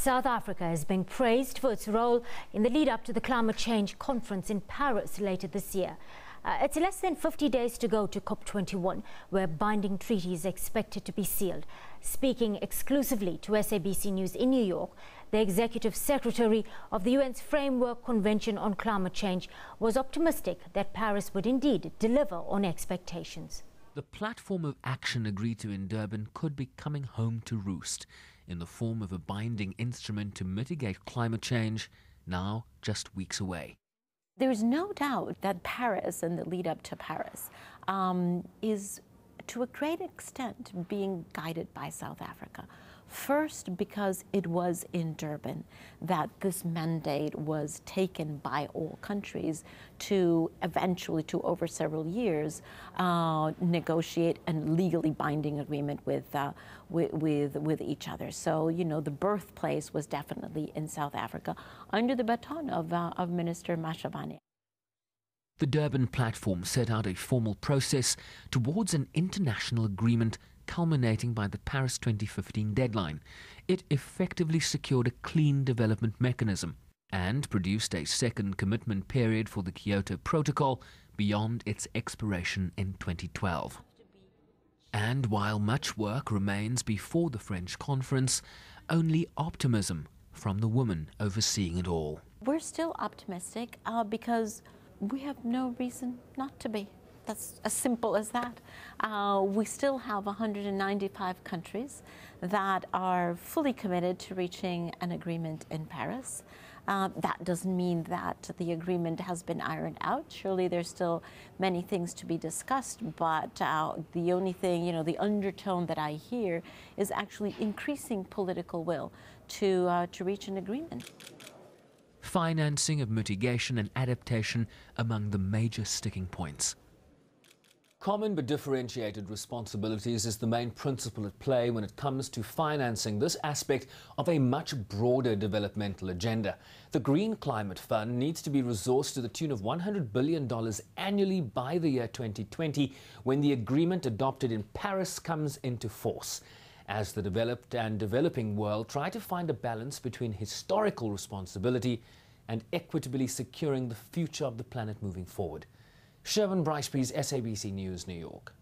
South Africa is being praised for its role in the lead-up to the climate change conference in Paris later this year. It's less than 50 days to go to COP21, where binding treaties are expected to be sealed. Speaking exclusively to SABC News in New York, the Executive Secretary of the UN's Framework Convention on Climate Change was optimistic that Paris would indeed deliver on expectations. The platform of action agreed to in Durban could be coming home to roost in the form of a binding instrument to mitigate climate change, now just weeks away. There is no doubt that Paris and the lead up to Paris is to a great extent being guided by South Africa. First, because it was in Durban that this mandate was taken by all countries to eventually, to over several years, negotiate a legally binding agreement with each other. So, you know, the birthplace was definitely in South Africa under the baton of Minister Mashabane. The Durban platform set out a formal process towards an international agreement culminating by the Paris 2015 deadline. It effectively secured a clean development mechanism and produced a second commitment period for the Kyoto Protocol beyond its expiration in 2012. And while much work remains before the French conference, only optimism from the woman overseeing it all. We're still optimistic because we have no reason not to be. That's as simple as that. We still have 195 countries that are fully committed to reaching an agreement in Paris. That doesn't mean that the agreement has been ironed out. Surely there's still many things to be discussed, but the only thing, the undertone that I hear is actually increasing political will to reach an agreement. Financing of mitigation and adaptation among the major sticking points. Common but differentiated responsibilities is the main principle at play when it comes to financing this aspect of a much broader developmental agenda. The Green Climate Fund needs to be resourced to the tune of $100 billion annually by the year 2020, when the agreement adopted in Paris comes into force. As the developed and developing world try to find a balance between historical responsibility and equitably securing the future of the planet moving forward. Sherwin Brycepees, SABC News, New York.